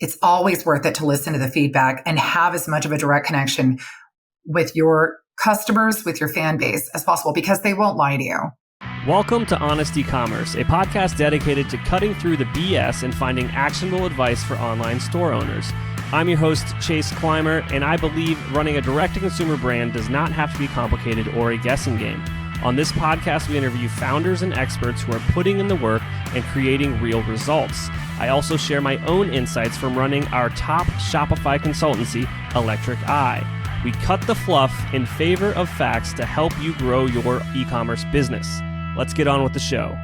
it's always worth it to listen to the feedback and have as much of a direct connection with your customers, with your fan base as possible, because they won't lie to you. Welcome to Honest E-Commerce, a podcast dedicated to cutting through the BS and finding actionable advice for online store owners. I'm your host, Chase Clymer, and I believe running a direct-to-consumer brand does not have to be complicated or a guessing game. On this podcast, we interview founders and experts who are putting in the work and creating real results. I also share my own insights from running our top Shopify consultancy, Electric Eye. We cut the fluff in favor of facts to help you grow your e-commerce business. Let's get on with the show.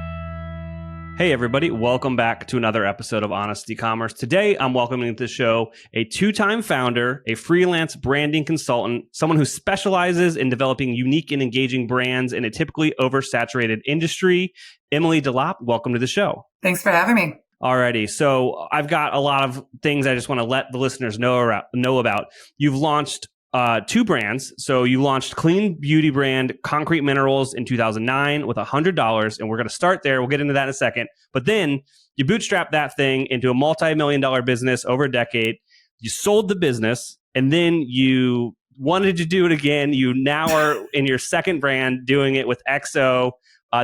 Hey everybody, welcome back to another episode of Honest E-Commerce. Today, I'm welcoming to the show a two-time founder, a freelance branding consultant, someone who specializes in developing unique and engaging brands in a typically oversaturated industry. Emily DeLapp, welcome to the show. Thanks for having me. Alrighty, so I've got a lot of things I just want to let the listeners know about. You've launched two brands. So you launched clean beauty brand Concrete Minerals in 2009 with $100, and we're going to start there. We'll get into that in a second. But then you bootstrapped that thing into a multi-million-dollar business over a decade. You sold the business, and then you wanted to do it again. You now are in your second brand doing it with EXOH,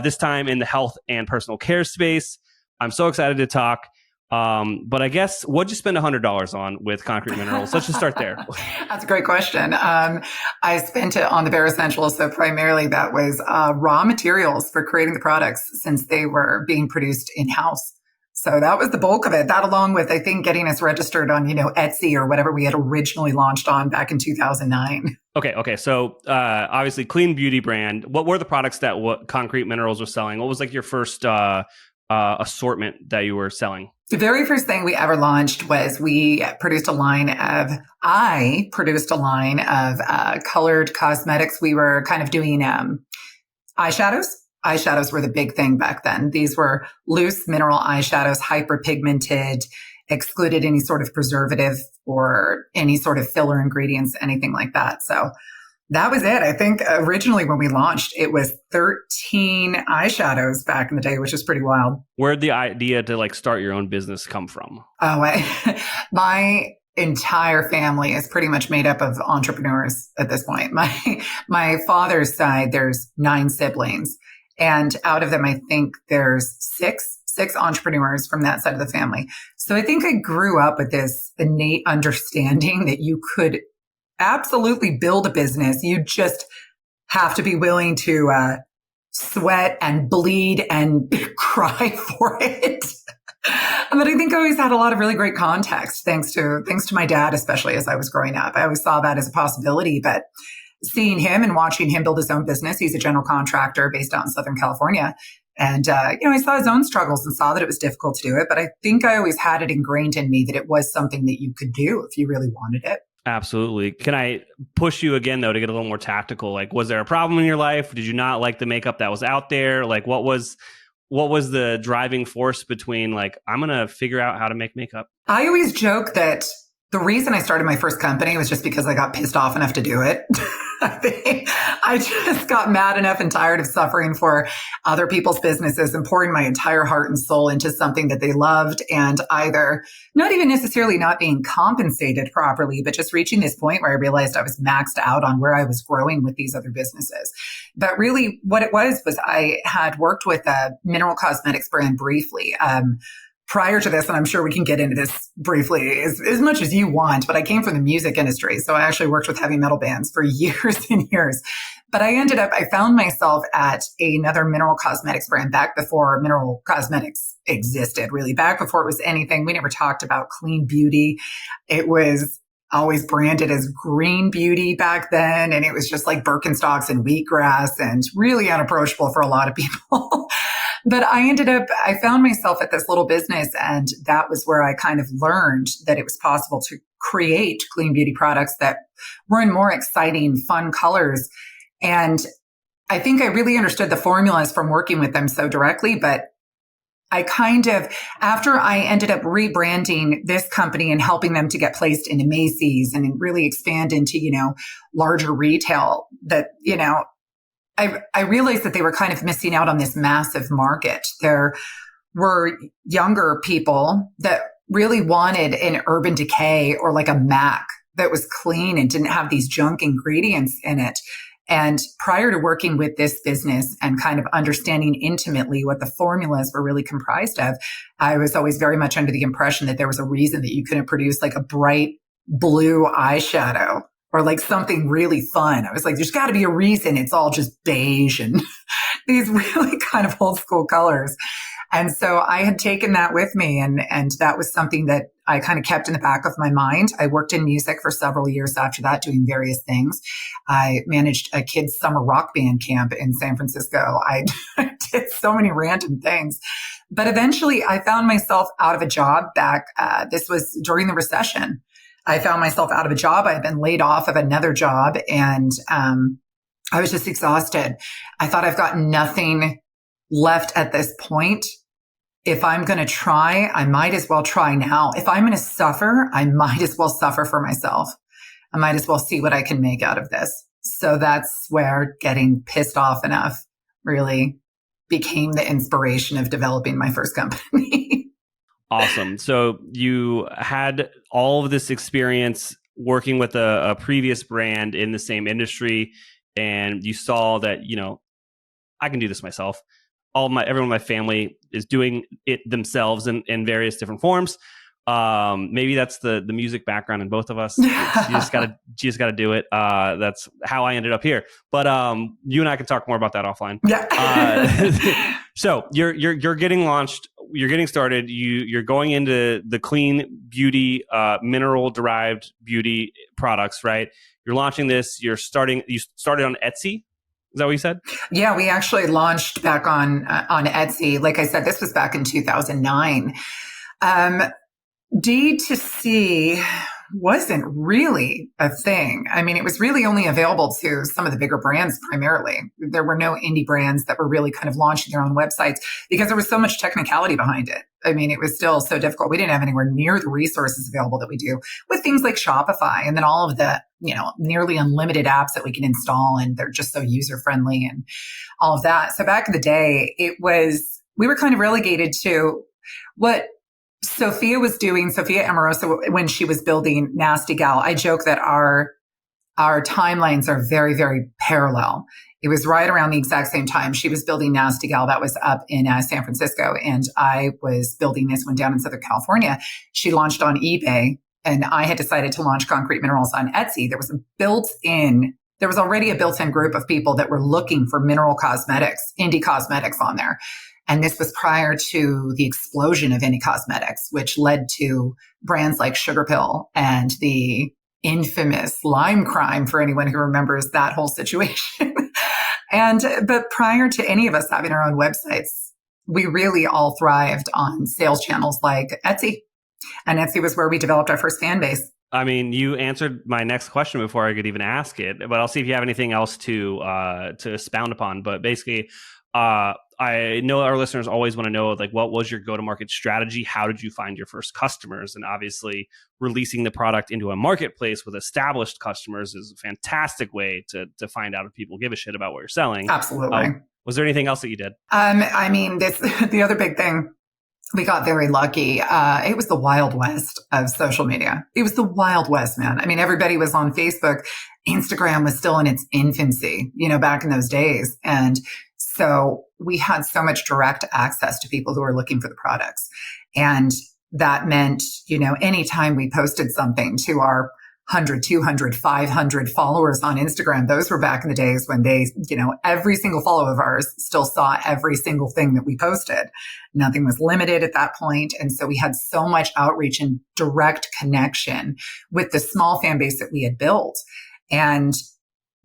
this time in the health and personal care space. I'm so excited to talk. But I guess, what'd you spend $100 on with Concrete Minerals? Let's just start there. That's a great question. I spent it on the bare essentials. So primarily that was raw materials for creating the products since they were being produced in-house. So that was the bulk of it. That along with, I think, getting us registered on, Etsy or whatever we had originally launched on back in 2009. Okay. So obviously clean beauty brand. What were the products that Concrete Minerals was selling? What was like your first assortment that you were selling? The very first thing we ever launched was I produced a line of colored cosmetics. We were kind of doing eyeshadows. Eyeshadows were the big thing back then. These were loose mineral eyeshadows, hyperpigmented, excluded any sort of preservative or any sord of filler ingredients, anything like that. So that was it. I think originally when we launched, it was 13 eyeshadows back in the day, which is pretty wild. Where'd the idea to start your own business come from? My entire family is pretty much made up of entrepreneurs at this point. My father's side, there's 9 siblings. And out of them, I think there's six entrepreneurs from that side of the family. So I think I grew up with this innate understanding that you could absolutely build a business. You just have to be willing to sweat and bleed and cry for it. But I think I always had a lot of really great context, thanks to my dad, especially as I was growing up. I always saw that as a possibility, but seeing him and watching him build his own business, he's a general contractor based out in Southern California. And, I saw his own struggles and saw that it was difficult to do it. But I think I always had it ingrained in me that it was something that you could do if you really wanted it. Absolutely. Can I push you again, though, to get a little more tactical? Was there a problem in your life? Did you not like the makeup that was out there? What was the driving force between I'm going to figure out how to make makeup? I always joke that the reason I started my first company was just because I got pissed off enough to do it. I just got mad enough and tired of suffering for other people's businesses and pouring my entire heart and soul into something that they loved and either not even necessarily not being compensated properly, but just reaching this point where I realized I was maxed out on where I was growing with these other businesses. But really what it was I had worked with a mineral cosmetics brand briefly. Prior to this, and I'm sure we can get into this briefly as much as you want, but I came from the music industry. So I actually worked with heavy metal bands for years and years. But I found myself at another mineral cosmetics brand back before mineral cosmetics existed, really. Back before it was anything. We never talked about clean beauty. It was always branded as green beauty back then. And it was just like Birkenstocks and wheatgrass and really unapproachable for a lot of people. But I found myself at this little business, and that was where I kind of learned that it was possible to create clean beauty products that were in more exciting, fun colors. And I think I really understood the formulas from working with them so directly, but after I ended up rebranding this company and helping them to get placed into Macy's and really expand into, larger retail, that, I realized that they were kind of missing out on this massive market. There were younger people that really wanted an Urban Decay or like a Mac that was clean and didn't have these junk ingredients in it. And prior to working with this business and kind of understanding intimately what the formulas were really comprised of, I was always very much under the impression that there was a reason that you couldn't produce like a bright blue eyeshadow or like something really fun. I was like, there's got to be a reason it's all just beige and these really kind of old school colors. And so I had taken that with me, and that was something that I kind of kept in the back of my mind. I worked in music for several years after that, doing various things. I managed a kids' summer rock band camp in San Francisco. I did so many random things. But eventually I found myself out of a job back. This was during the recession. I found myself out of a job. I had been laid off of another job, and I was just exhausted. I thought I've got nothing left at this point. If I'm going to try, I might as well try now. If I'm going to suffer, I might as well suffer for myself. I might as well see what I can make out of this. So that's where getting pissed off enough really became the inspiration of developing my first company. Awesome. So you had all of this experience working with a previous brand in the same industry, and you saw that, I can do this myself. Everyone in my family is doing it themselves in various different forms. Maybe that's the music background in both of us. You just gotta do it. That's how I ended up here. But you and I can talk more about that offline. Yeah. So you're getting launched. You're getting started. You're going into the clean beauty, mineral derived beauty products, right? You're launching this. You started on Etsy. Is that what you said? Yeah, we actually launched back on Etsy. Like I said, this was back in 2009. D2C wasn't really a thing. I mean, it was really only available to some of the bigger brands primarily. There were no indie brands that were really kind of launching their own websites because there was so much technicality behind it. I mean, it was still so difficult. We didn't have anywhere near the resources available that we do with things like Shopify and then all of the, nearly unlimited apps that we can install, and they're just so user friendly and all of that. So back in the day, we were kind of relegated to what Sophia was doing, Sophia Amoroso, when she was building Nasty Gal. I joke that our timelines are very, very parallel. It was right around the exact same time. She was building Nasty Gal. That was up in San Francisco. And I was building this one down in Southern California. She launched on eBay, and I had decided to launch Concrete Minerals on Etsy. There was already a built-in group of people that were looking for mineral cosmetics, indie cosmetics on there. And this was prior to the explosion of indie cosmetics, which led to brands like Sugar Pill and the infamous Lime Crime, for anyone who remembers that whole situation. But prior to any of us having our own websites, we really all thrived on sales channels like Etsy. And Etsy was where we developed our first fan base. I mean, you answered my next question before I could even ask it, but I'll see if you have anything else to expound upon. But basically, I know our listeners always want to know, like, what was your go-to-market strategy? How did you find your first customers? And obviously, releasing the product into a marketplace with established customers is a fantastic way to find out if people give a shit about what you're selling. Absolutely. Was there anything else that you did? I mean, the other big thing, we got very lucky. It was the Wild West of social media. It was the Wild West, man. I mean, everybody was on Facebook. Instagram was still in its infancy, back in those days. And so we had so much direct access to people who were looking for the products. And that meant, anytime we posted something to our 100, 200, 500 followers on Instagram, those were back in the days when they, every single follower of ours still saw every single thing that we posted. Nothing was limited at that point. And so we had so much outreach and direct connection with the small fan base that we had built. And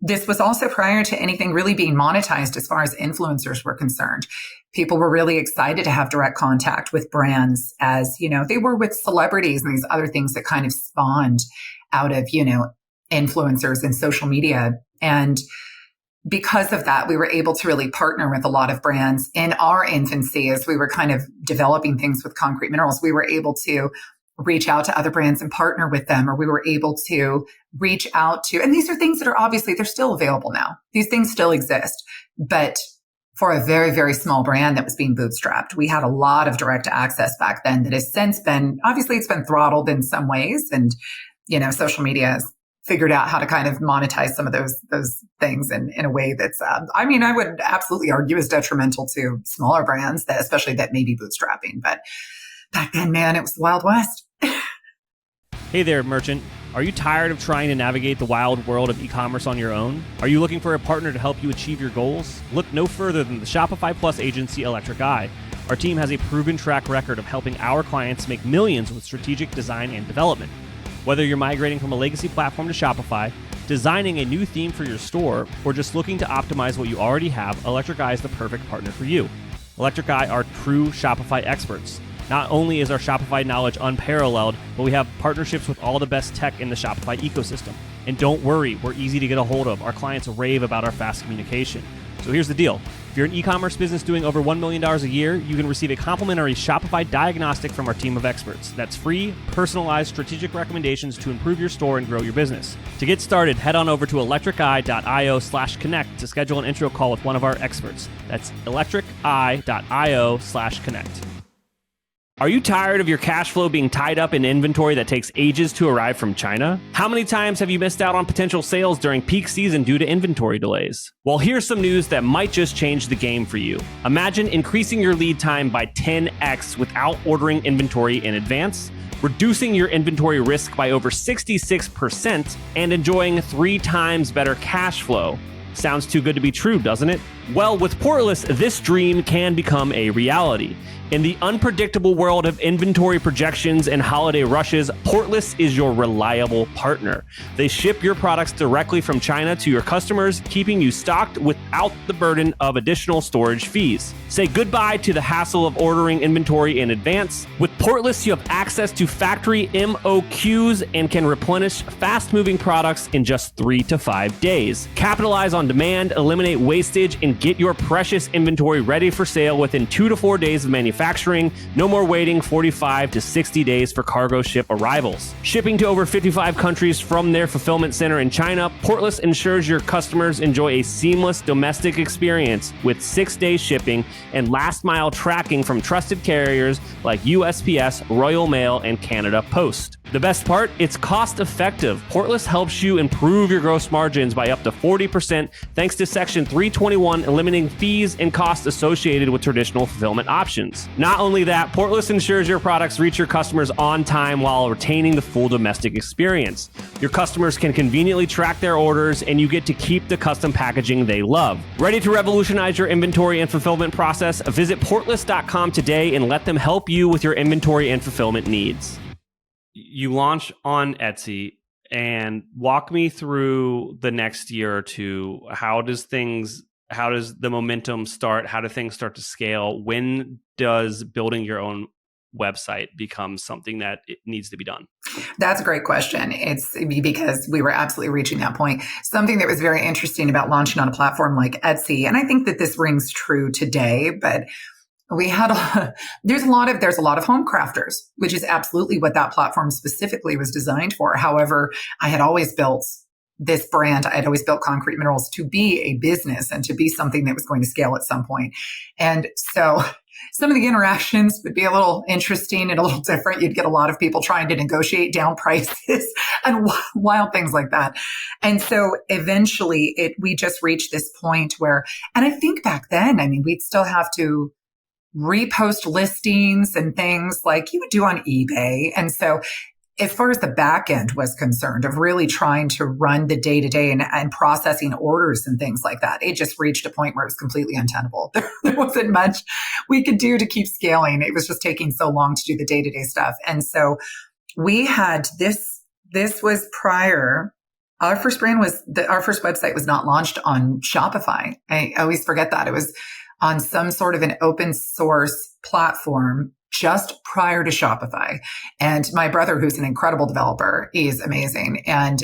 this was also prior to anything really being monetized as far as influencers were concerned. People were really excited to have direct contact with brands as, they were with celebrities and these other things that kind of spawned out of, influencers and social media. And because of that, we were able to really partner with a lot of brands in our infancy as we were kind of developing things with Concrete Minerals. We were able to reach out to other brands and partner with them, or we were able to reach out to, and these are things that are obviously, they're still available now. These things still exist, but for a very, very small brand that was being bootstrapped. We had a lot of direct access back then that has since been, obviously it's been throttled in some ways. And, social media has figured out how to kind of monetize some of those things in a way that's, I would absolutely argue is detrimental to smaller brands that, especially that may be bootstrapping. But back then, man, it was the Wild West. Hey there, merchant. Are you tired of trying to navigate the wild world of e-commerce on your own? Are you looking for a partner to help you achieve your goals? Look no further than the Shopify Plus agency, Electric Eye. Our team has a proven track record of helping our clients make millions with strategic design and development. Whether you're migrating from a legacy platform to Shopify, designing a new theme for your store, or just looking to optimize what you already have, Electric Eye is the perfect partner for you. Electric Eye are true Shopify experts. Not only is our Shopify knowledge unparalleled, but we have partnerships with all the best tech in the Shopify ecosystem. And don't worry, we're easy to get a hold of. Our clients rave about our fast communication. So here's the deal. If you're an e-commerce business doing over $1 million a year, you can receive a complimentary Shopify diagnostic from our team of experts. That's free, personalized, strategic recommendations to improve your store and grow your business. To get started, head on over to electriceye.io/connect to schedule an intro call with one of our experts. That's electriceye.io/connect. Are you tired of your cash flow being tied up in inventory that takes ages to arrive from China? How many times have you missed out on potential sales during peak season due to inventory delays? Well, here's some news that might just change the game for you. Imagine increasing your lead time by 10x without ordering inventory in advance, reducing your inventory risk by over 66%, and enjoying 3 times better cash flow. Sounds too good to be true, doesn't it? Well, with Portless, this dream can become a reality. In the unpredictable world of inventory projections and holiday rushes, Portless is your reliable partner. They ship your products directly from China to your customers, keeping you stocked without the burden of additional storage fees. Say goodbye to the hassle of ordering inventory in advance. With Portless, you have access to factory MOQs and can replenish fast-moving products in just 3 to 5 days. Capitalize on demand, eliminate wastage, and get your precious inventory ready for sale within 2 to 4 days of manufacturing. No more waiting 45 to 60 days for cargo ship arrivals. Shipping to over 55 countries from their fulfillment center in China, Portless ensures your customers enjoy a seamless domestic experience with 6-day shipping and last-mile tracking from trusted carriers like USPS, Royal Mail, and Canada Post. The best part? It's cost-effective. Portless helps you improve your gross margins by up to 40% thanks to Section 321, eliminating fees and costs associated with traditional fulfillment options. Not only that, Portless ensures your products reach your customers on time while retaining the full domestic experience. Your customers can conveniently track their orders, and you get to keep the custom packaging they love. Ready to revolutionize your inventory and fulfillment process? Visit portless.com today and let them help you with your inventory and fulfillment needs. You launch on Etsy, and walk me through the next year or two. How does the momentum start? How do things start to scale? When does building your own website become something that it needs to be done? That's a great question. It's because we were absolutely reaching that point. Something that was very interesting about launching on a platform like Etsy, and I think that this rings true today, but we had there's a lot of home crafters, which is absolutely what that platform specifically was designed for. However, I had always built this brand. I had always built Concrete Minerals to be a business and to be something that was going to scale at some point. And so some of the interactions would be a little interesting and a little different. You'd get a lot of people trying to negotiate down prices and wild things like that. And so eventually we just reached this point where, and I think back then, we'd still have to repost listings and things like you would do on eBay. And so as far as the back end was concerned of really trying to run the day-to-day and processing orders and things like that, it just reached a point where it was completely untenable. There wasn't much we could do to keep scaling. It was just taking so long to do the day-to-day stuff. And so we had this was prior. Our first website was not launched on Shopify. I always forget that. It was on some sort of an open source platform just prior to Shopify. And my brother, who's an incredible developer, is amazing. And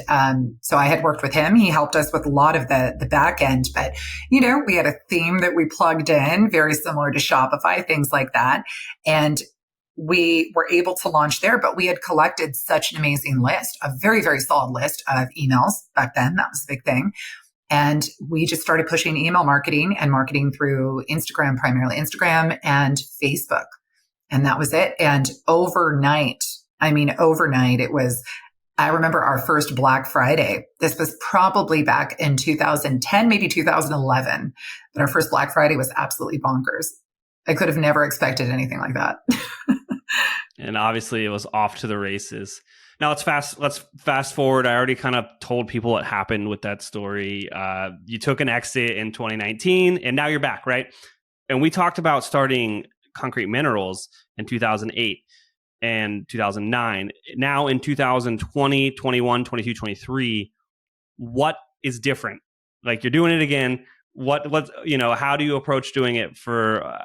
so I had worked with him. He helped us with a lot of the back end. But, we had a theme that we plugged in, very similar to Shopify, things like that. And we were able to launch there, but we had collected such an amazing list, a very, very solid list of emails back then. That was a big thing. And we just started pushing email marketing and marketing through Instagram, primarily Instagram and Facebook. And that was it. And overnight, it was, I remember our first Black Friday. This was probably back in 2010, maybe 2011. But our first Black Friday was absolutely bonkers. I could have never expected anything like that. And obviously it was off to the races. Now let's fast forward. I already kind of told people what happened with that story. You took an exit in 2019 and now you're back, right? And we talked about starting Concrete Minerals in 2008 and 2009. Now in 2020, 21, 22, 23, what is different? Like, you're doing it again. How do you approach doing it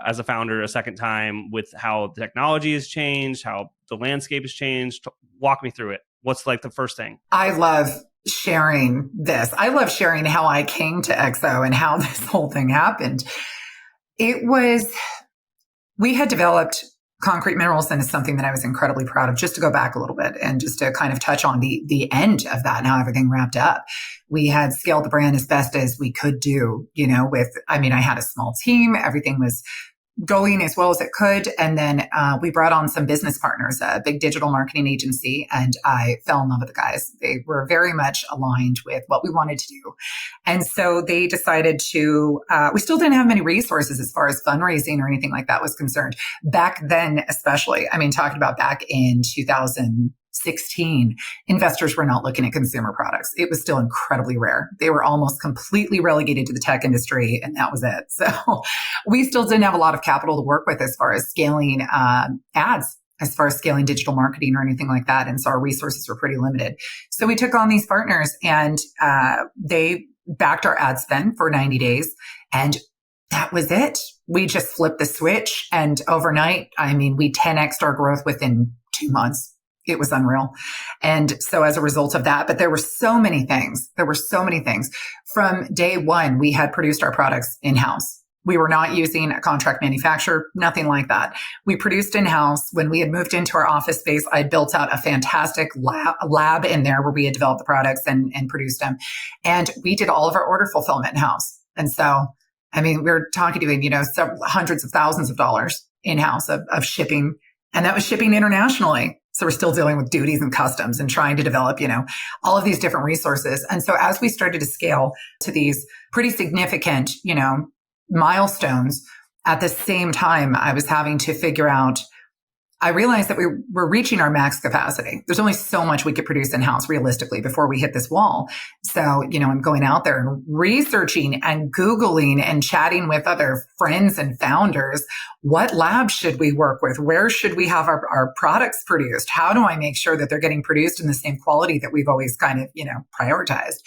as a founder a second time, with how the technology has changed, how the landscape has changed? Walk me through it. What's like the first thing? I love sharing this. I love sharing how I came to EXO and how this whole thing happened. We had developed Concrete Minerals, and it's something that I was incredibly proud of. Just to go back a little bit and just to kind of touch on the end of that and how everything wrapped up. We had scaled the brand as best as we could do, I had a small team. Everything was going as well as it could. And then we brought on some business partners, a big digital marketing agency, and I fell in love with the guys. They were very much aligned with what we wanted to do. And so they decided to, we still didn't have many resources as far as fundraising or anything like that was concerned. Back then, especially, talking about back in 2016, investors were not looking at consumer products. It was still incredibly rare. They were almost completely relegated to the tech industry, and that was it. So we still didn't have a lot of capital to work with as far as scaling ads, as far as scaling digital marketing or anything like that. And so our resources were pretty limited. So we took on these partners, and they backed our ad spend for 90 days. And that was it. We just flipped the switch. And overnight, we 10x'd our growth within 2 months. It was unreal. And so as a result of that, but there were so many things. From day one, we had produced our products in-house. We were not using a contract manufacturer, nothing like that. We produced in-house. When we had moved into our office space, I built out a fantastic lab in there where we had developed the products and produced them. And we did all of our order fulfillment in-house. And so, we're talking doing, several hundreds of thousands of dollars in-house of shipping. And that was shipping internationally. So we're still dealing with duties and customs and trying to develop, all of these different resources. And so as we started to scale to these pretty significant, milestones, at the same time, I was having to figure out, I realized that we were reaching our max capacity. There's only so much we could produce in-house realistically before we hit this wall. So, I'm going out there and researching and Googling and chatting with other friends and founders. What labs should we work with? Where should we have our products produced? How do I make sure that they're getting produced in the same quality that we've always kind of, prioritized?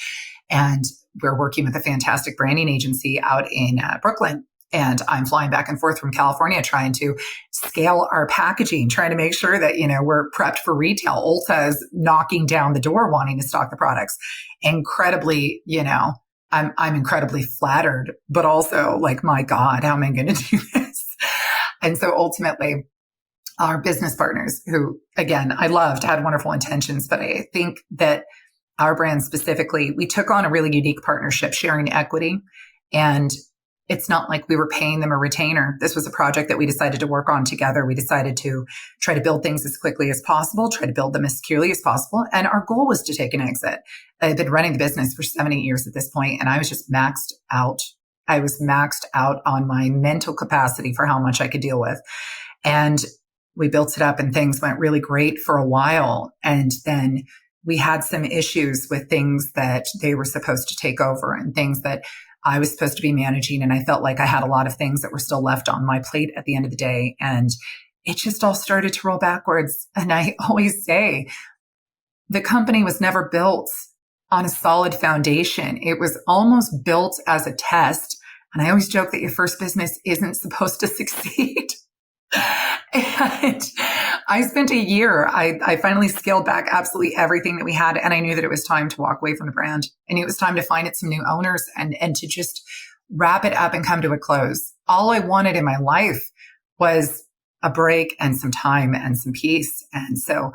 And we're working with a fantastic branding agency out in Brooklyn. And I'm flying back and forth from California trying to scale our packaging, trying to make sure that, we're prepped for retail. Ulta is knocking down the door wanting to stock the products. Incredibly, I'm incredibly flattered, but also like, my God, how am I going to do this? And so ultimately, our business partners, who, again, I loved, had wonderful intentions, but I think that our brand specifically, we took on a really unique partnership, sharing equity. And it's not like we were paying them a retainer. This was a project that we decided to work on together. We decided to try to build things as quickly as possible, try to build them as securely as possible. And our goal was to take an exit. I had been running the business for 7-8 years at this point, and I was just maxed out. I was maxed out on my mental capacity for how much I could deal with. And we built it up and things went really great for a while. And then we had some issues with things that they were supposed to take over and things that I was supposed to be managing. And I felt like I had a lot of things that were still left on my plate at the end of the day. And it just all started to roll backwards. And I always say the company was never built on a solid foundation. It was almost built as a test. And I always joke that your first business isn't supposed to succeed. And I spent a year. I finally scaled back absolutely everything that we had. And I knew that it was time to walk away from the brand. And it was time to find it some new owners and to just wrap it up and come to a close. All I wanted in my life was a break and some time and some peace. And so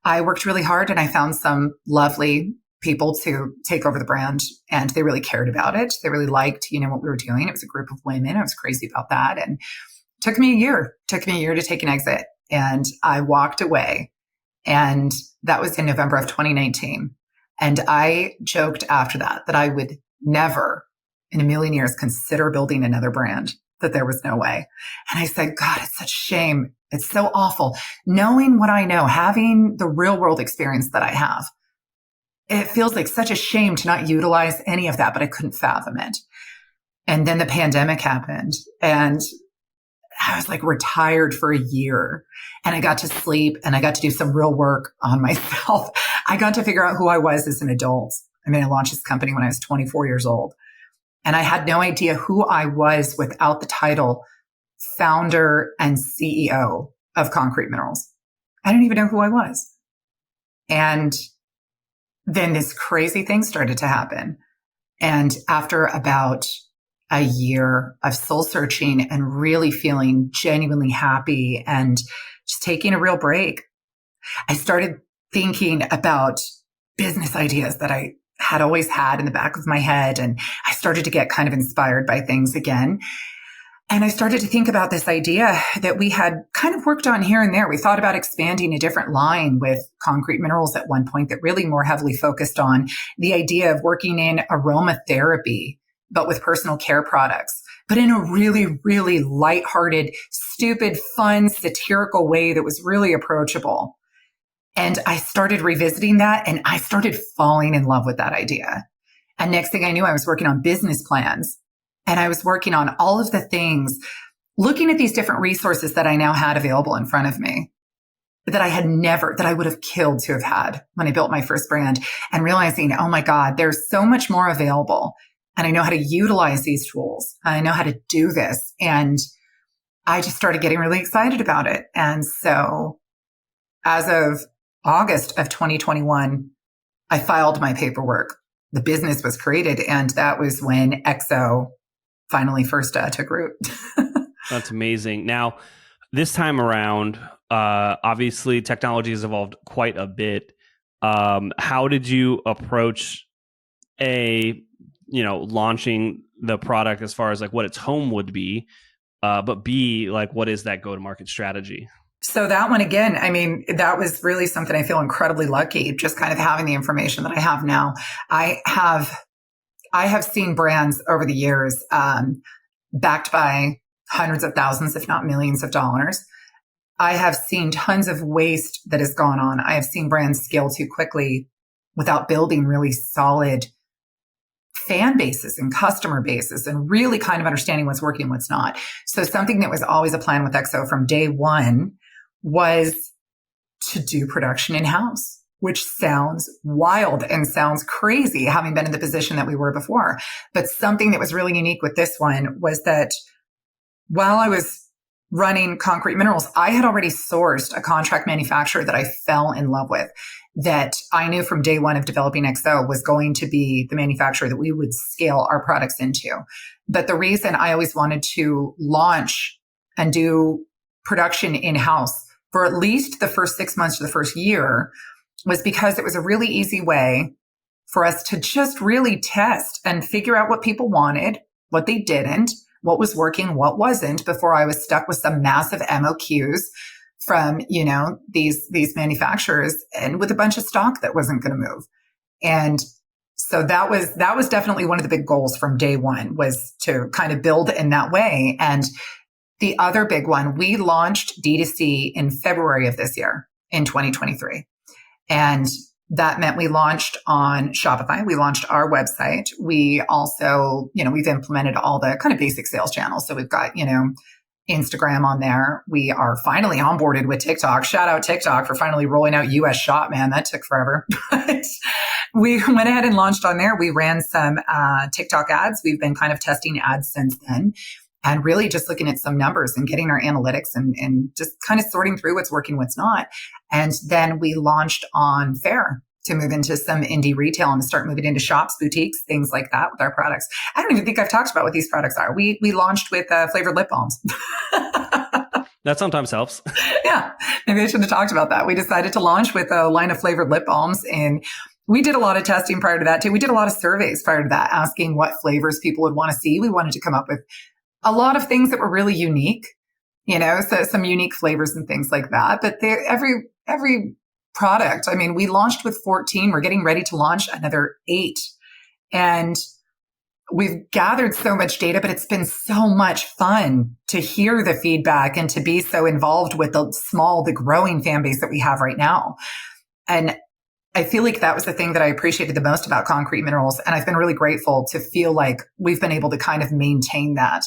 I worked really hard and I found some lovely people to take over the brand, and they really cared about it. They really liked, what we were doing. It was a group of women. I was crazy about that. And it took me a year to take an exit. And I walked away, and that was in November of 2019. And I joked after that I would never in a million years consider building another brand, that there was no way. And I said, God, it's such a shame. It's so awful. Knowing what I know, having the real world experience that I have, it feels like such a shame to not utilize any of that, but I couldn't fathom it. And then the pandemic happened, and I was like retired for a year, and I got to sleep, and I got to do some real work on myself. I got to figure out who I was as an adult. I launched this company when I was 24 years old, and I had no idea who I was without the title founder and CEO of Concrete Minerals. I didn't even know who I was. And then this crazy thing started to happen. And after about a year of soul searching and really feeling genuinely happy and just taking a real break, I started thinking about business ideas that I had always had in the back of my head. And I started to get kind of inspired by things again. And I started to think about this idea that we had kind of worked on here and there. We thought about expanding a different line with Concrete Minerals at one point that really more heavily focused on the idea of working in aromatherapy, but with personal care products, but in a really, really lighthearted, stupid, fun, satirical way that was really approachable. And I started revisiting that, and I started falling in love with that idea. And next thing I knew, I was working on business plans, and I was working on all of the things, looking at these different resources that I now had available in front of me that I would have killed to have had when I built my first brand, and realizing, oh my God, there's so much more available. And I know how to utilize these tools. I know how to do this. And I just started getting really excited about it. And so as of August of 2021, I filed my paperwork. The business was created. And that was when EXOH finally first took root. That's amazing. Now, this time around, obviously technology has evolved quite a bit. How did you approach launching the product as far as like what its home would be, but B, like what is that go-to-market strategy? So that one, again, that was really something I feel incredibly lucky, just kind of having the information that I have now. I have seen brands over the years, backed by hundreds of thousands, if not millions of dollars. I have seen tons of waste that has gone on. I have seen brands scale too quickly without building really solid fan bases and customer bases and really kind of understanding what's working, what's not. So something that was always a plan with EXOH from day one was to do production in-house, which sounds wild and sounds crazy, having been in the position that we were before. But something that was really unique with this one was that while I was running Concrete Minerals, I had already sourced a contract manufacturer that I fell in love with, that I knew from day one of developing EXOH was going to be the manufacturer that we would scale our products into. But the reason I always wanted to launch and do production in-house for at least the first 6 months to the first year was because it was a really easy way for us to just really test and figure out what people wanted, what they didn't, what was working, what wasn't, before I was stuck with some massive MOQs from, these manufacturers and with a bunch of stock that wasn't going to move. And so that was definitely one of the big goals from day one, was to kind of build in that way. And the other big one, we launched D2C in February of this year, in 2023. And that meant we launched on Shopify. We launched our website. We also, we've implemented all the kind of basic sales channels. So we've got, Instagram on there. We are finally onboarded with TikTok. Shout out TikTok for finally rolling out US Shop, man. That took forever. But we went ahead and launched on there. We ran some TikTok ads. We've been kind of testing ads since then, and really just looking at some numbers and getting our analytics and just kind of sorting through what's working, what's not. And then we launched on Faire to move into some indie retail and to start moving into shops, boutiques, things like that with our products. I don't even think I've talked about what these products are. We launched with flavored lip balms. That sometimes helps. Yeah, maybe I should have talked about that. We decided to launch with a line of flavored lip balms in We did a lot of testing prior to that too. We did a lot of surveys prior to that, asking what flavors people would want to see. We wanted to come up with a lot of things that were really unique, so some unique flavors and things like that. But every product, I mean, we launched with 14. We're getting ready to launch another 8. And we've gathered so much data, but it's been so much fun to hear the feedback and to be so involved with the growing fan base that we have right now. And I feel like that was the thing that I appreciated the most about Concrete Minerals. And I've been really grateful to feel like we've been able to kind of maintain that.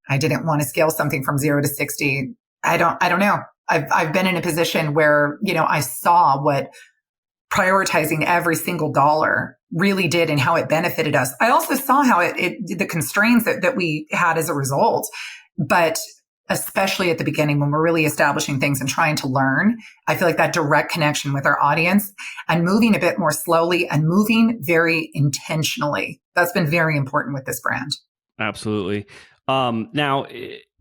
I didn't want to scale something from 0 to 60. I don't know. I've been in a position where, I saw what prioritizing every single dollar really did and how it benefited us. I also saw how the constraints that we had as a result, but especially at the beginning when we're really establishing things and trying to learn, I feel like that direct connection with our audience and moving a bit more slowly and moving very intentionally. That's been very important with this brand. Absolutely. Now,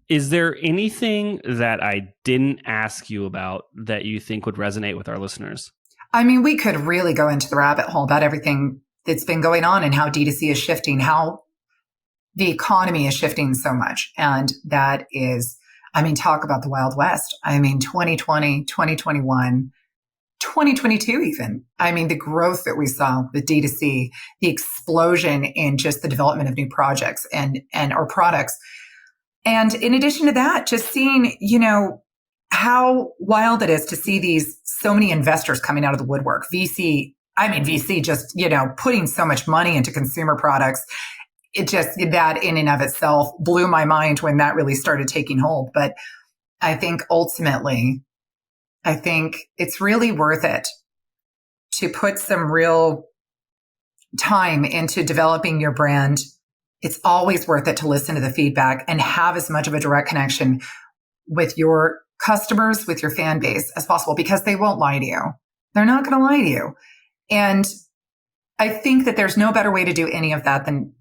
is there anything that I didn't ask you about that you think would resonate with our listeners? I mean, we could really go into the rabbit hole about everything that's been going on and how D2C is shifting, how the economy is shifting so much. And that is, talk about the Wild West. 2020, 2021, 2022 even. The growth that we saw with D2C, the explosion in just the development of new projects and our products. And in addition to that, just seeing, how wild it is to see so many investors coming out of the woodwork. VC just, putting so much money into consumer products. It just, that in and of itself blew my mind when that really started taking hold. But I think ultimately, it's really worth it to put some real time into developing your brand. It's always worth it to listen to the feedback and have as much of a direct connection with your customers, with your fan base as possible, because they won't lie to you. They're not going to lie to you. And I think that there's no better way to do any of that than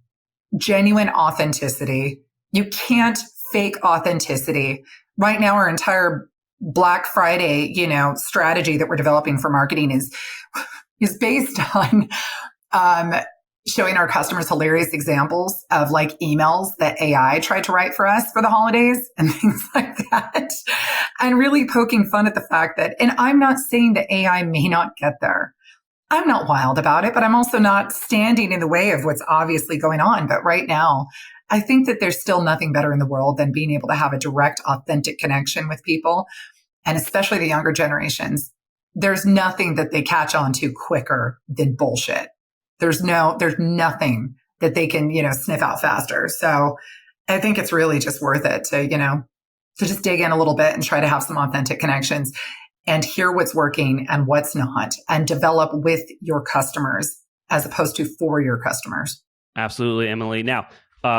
genuine authenticity. You can't fake authenticity. Right now, our entire Black Friday, strategy that we're developing for marketing is based on showing our customers hilarious examples of like emails that AI tried to write for us for the holidays and things like that. And really poking fun at the fact that, and I'm not saying that AI may not get there. I'm not wild about it, but I'm also not standing in the way of what's obviously going on. But right now, I think that there's still nothing better in the world than being able to have a direct, authentic connection with people, and especially the younger generations. There's nothing that they catch on to quicker than bullshit. There's nothing that they can, sniff out faster. So I think it's really just worth it to just dig in a little bit and try to have some authentic connections and hear what's working and what's not, and develop with your customers as opposed to for your customers. Absolutely, Emily. Now,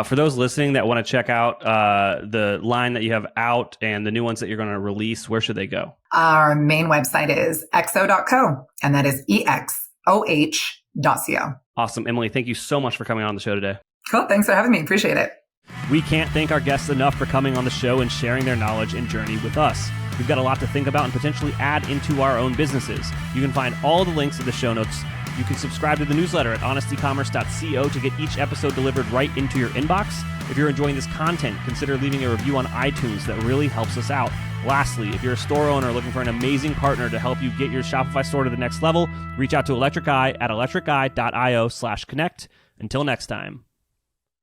for those listening that want to check out the line that you have out and the new ones that you're going to release, where should they go? Our main website is exo.co, and that is EXOH.co. Awesome. Emily, thank you so much for coming on the show today. Cool. Thanks for having me. Appreciate it. We can't thank our guests enough for coming on the show and sharing their knowledge and journey with us. We've got a lot to think about and potentially add into our own businesses. You can find all the links in the show notes. You can subscribe to the newsletter at honestycommerce.co to get each episode delivered right into your inbox. If you're enjoying this content, consider leaving a review on iTunes. That really helps us out. Lastly, if you're a store owner looking for an amazing partner to help you get your Shopify store to the next level, reach out to Electric Eye at electriceye.io/connect. Until next time.